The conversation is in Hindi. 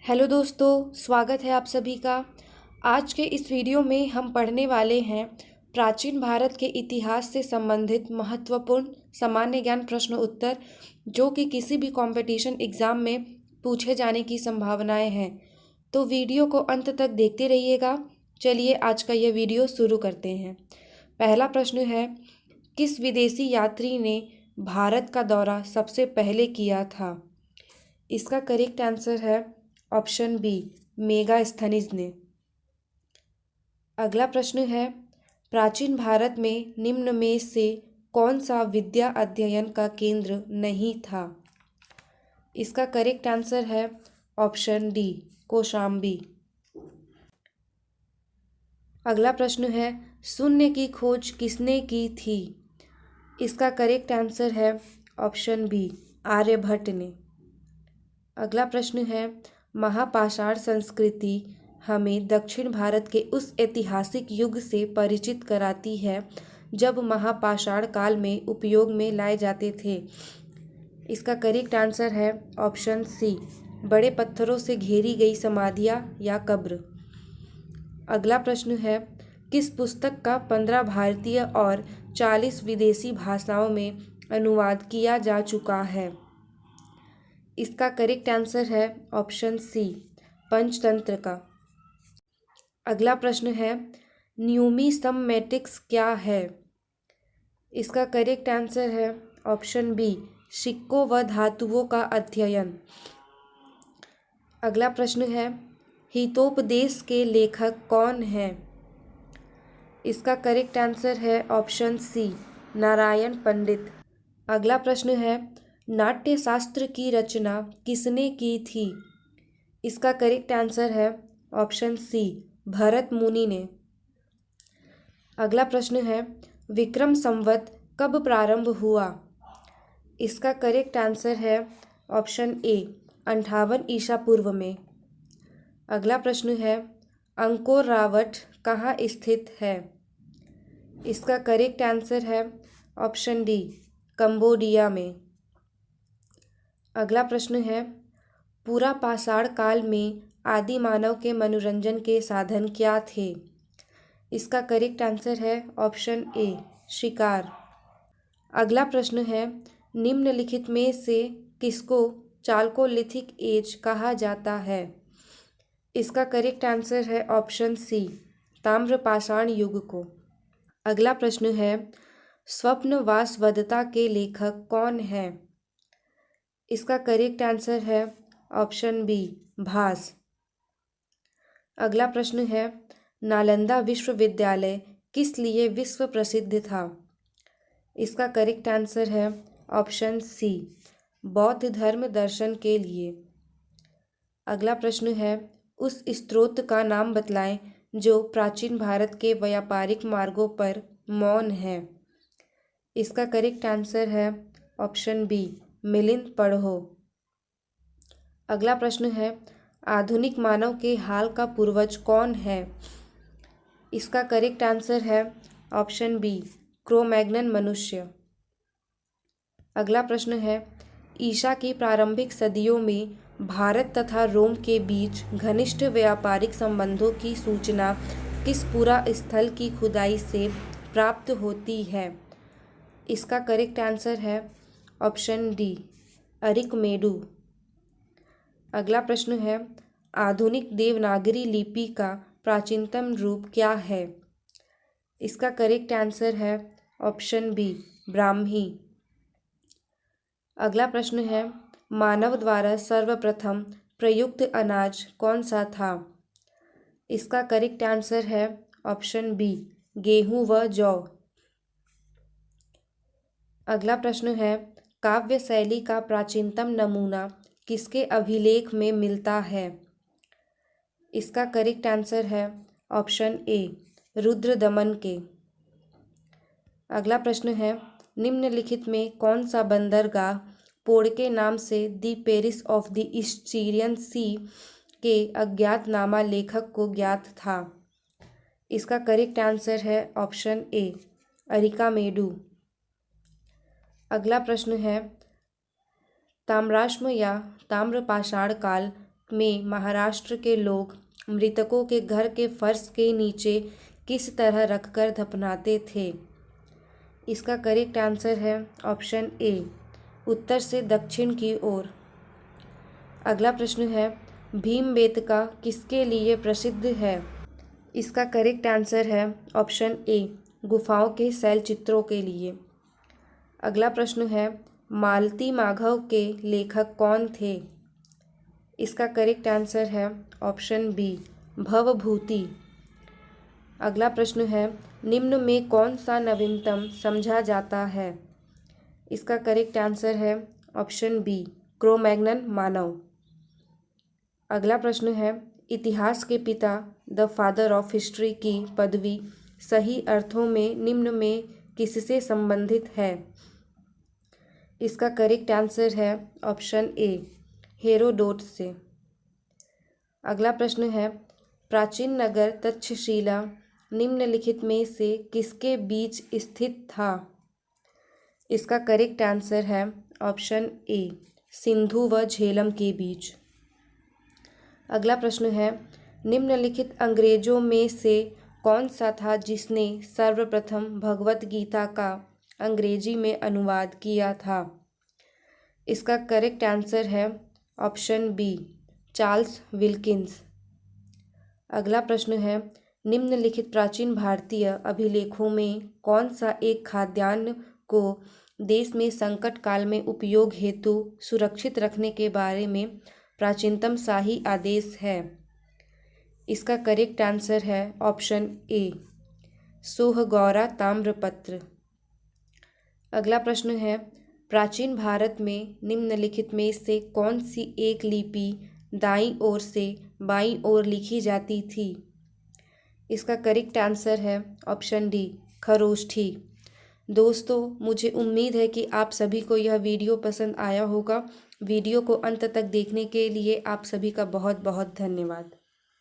हेलो दोस्तों, स्वागत है आप सभी का। आज के इस वीडियो में हम पढ़ने वाले हैं प्राचीन भारत के इतिहास से संबंधित महत्वपूर्ण सामान्य ज्ञान प्रश्न उत्तर जो कि किसी भी कंपटीशन एग्ज़ाम में पूछे जाने की संभावनाएं हैं। तो वीडियो को अंत तक देखते रहिएगा। चलिए आज का यह वीडियो शुरू करते हैं। पहला प्रश्न है, किस विदेशी यात्री ने भारत का दौरा सबसे पहले किया था? इसका करेक्ट आंसर है ऑप्शन बी, मेगास्थनीज ने। अगला प्रश्न है, प्राचीन भारत में निम्न में से कौन सा विद्या अध्ययन का केंद्र नहीं था? इसका करेक्ट आंसर है ऑप्शन डी, कौशाम्बी। अगला प्रश्न है, शून्य की खोज किसने की थी? इसका करेक्ट आंसर है ऑप्शन बी, आर्यभट्ट ने। अगला प्रश्न है, महापाषाण संस्कृति हमें दक्षिण भारत के उस ऐतिहासिक युग से परिचित कराती है जब महापाषाण काल में उपयोग में लाए जाते थे। इसका करेक्ट आंसर है ऑप्शन सी, बड़े पत्थरों से घेरी गई समाधियाँ या कब्र। अगला प्रश्न है, किस पुस्तक का 15 भारतीय और 40 विदेशी भाषाओं में अनुवाद किया जा चुका है? इसका करेक्ट आंसर है ऑप्शन सी, पंचतंत्र का। अगला प्रश्न है, न्यूमिसमेटिक्स क्या है? इसका करेक्ट आंसर है ऑप्शन बी, सिक्कों व धातुओं का अध्ययन। अगला प्रश्न है, हितोपदेश के लेखक कौन हैं? इसका करेक्ट आंसर है ऑप्शन सी, नारायण पंडित। अगला प्रश्न है, नाट्यशास्त्र की रचना किसने की थी? इसका करेक्ट आंसर है ऑप्शन सी, भरत मुनि ने। अगला प्रश्न है, विक्रम संवत कब प्रारंभ हुआ? इसका करेक्ट आंसर है ऑप्शन ए, 58 ईसा पूर्व में। अगला प्रश्न है, अंकोर रावट कहाँ स्थित है? इसका करेक्ट आंसर है ऑप्शन डी, कंबोडिया में। अगला प्रश्न है, पूरा पाषाण काल में आदि मानव के मनोरंजन के साधन क्या थे? इसका करेक्ट आंसर है ऑप्शन ए, शिकार। अगला प्रश्न है, निम्नलिखित में से किसको चाल्कोलिथिक एज कहा जाता है? इसका करेक्ट आंसर है ऑप्शन सी, ताम्रपाषाण युग को। अगला प्रश्न है, स्वप्नवासवदत्ता के लेखक कौन है? इसका करेक्ट आंसर है ऑप्शन बी, भास। अगला प्रश्न है, नालंदा विश्वविद्यालय किस लिए विश्व प्रसिद्ध था? इसका करेक्ट आंसर है ऑप्शन सी, बौद्ध धर्म दर्शन के लिए। अगला प्रश्न है, उस स्रोत का नाम बतलाएं जो प्राचीन भारत के व्यापारिक मार्गों पर मौन है। इसका करेक्ट आंसर है ऑप्शन बी, मिलिंद पढ़ो। अगला प्रश्न है, आधुनिक मानव के हाल का पूर्वज कौन है? इसका करेक्ट आंसर है ऑप्शन बी, क्रो-मैग्नन मनुष्य। अगला प्रश्न है, ईसा की प्रारंभिक सदियों में भारत तथा रोम के बीच घनिष्ठ व्यापारिक संबंधों की सूचना किस पुरा स्थल की खुदाई से प्राप्त होती है? इसका करेक्ट आंसर है ऑप्शन डी, अरिकमेडु। अगला प्रश्न है, आधुनिक देवनागरी लिपि का प्राचीनतम रूप क्या है? इसका करेक्ट आंसर है ऑप्शन बी, ब्राह्मी। अगला प्रश्न है, मानव द्वारा सर्वप्रथम प्रयुक्त अनाज कौन सा था? इसका करेक्ट आंसर है ऑप्शन बी, गेहूं व जौ। अगला प्रश्न है, काव्य शैली का प्राचीनतम नमूना किसके अभिलेख में मिलता है? इसका करेक्ट आंसर है ऑप्शन ए, रुद्रदमन के। अगला प्रश्न है, निम्नलिखित में कौन सा बंदरगाह पोड़ के नाम से द पेरिस ऑफ द ईस्टरियन सी के अज्ञातनामा लेखक को ज्ञात था? इसका करेक्ट आंसर है ऑप्शन ए, अरिकामेडु। अगला प्रश्न है, ताम्राश्म या ताम्रपाषाण काल में महाराष्ट्र के लोग मृतकों के घर के फर्श के नीचे किस तरह रखकर दफनाते थे? इसका करेक्ट आंसर है ऑप्शन ए, उत्तर से दक्षिण की ओर। अगला प्रश्न है, भीमबेटका किसके लिए प्रसिद्ध है? इसका करेक्ट आंसर है ऑप्शन ए, गुफाओं के शैल चित्रों के लिए। अगला प्रश्न है, मालती माधव के लेखक कौन थे? इसका करेक्ट आंसर है ऑप्शन बी, भवभूति। अगला प्रश्न है, निम्न में कौन सा नवीनतम समझा जाता है? इसका करेक्ट आंसर है ऑप्शन बी, क्रो-मैग्नन मानव। अगला प्रश्न है, इतिहास के पिता द फादर ऑफ हिस्ट्री की पदवी सही अर्थों में निम्न में किससे संबंधित है? इसका करेक्ट आंसर है ऑप्शन ए, हेरोडोट से। अगला प्रश्न है, प्राचीन नगर तक्षशिला निम्नलिखित में से किसके बीच स्थित था? इसका करेक्ट आंसर है ऑप्शन ए, सिंधु व झेलम के बीच। अगला प्रश्न है, निम्नलिखित अंग्रेजों में से कौन सा था जिसने सर्वप्रथम भगवत गीता का अंग्रेजी में अनुवाद किया था? इसका करेक्ट आंसर है ऑप्शन बी, चार्ल्स विल्किंस। अगला प्रश्न है, निम्नलिखित प्राचीन भारतीय अभिलेखों में कौन सा एक खाद्यान्न को देश में संकट काल में उपयोग हेतु सुरक्षित रखने के बारे में प्राचीनतम शाही आदेश है? इसका करेक्ट आंसर है ऑप्शन ए, सोहगौरा ताम्रपत्र। अगला प्रश्न है, प्राचीन भारत में निम्नलिखित में से कौन सी एक लिपि दाईं ओर से बाईं ओर लिखी जाती थी? इसका करेक्ट आंसर है ऑप्शन डी, खरोष्ठी। दोस्तों, मुझे उम्मीद है कि आप सभी को यह वीडियो पसंद आया होगा। वीडियो को अंत तक देखने के लिए आप सभी का बहुत बहुत धन्यवाद।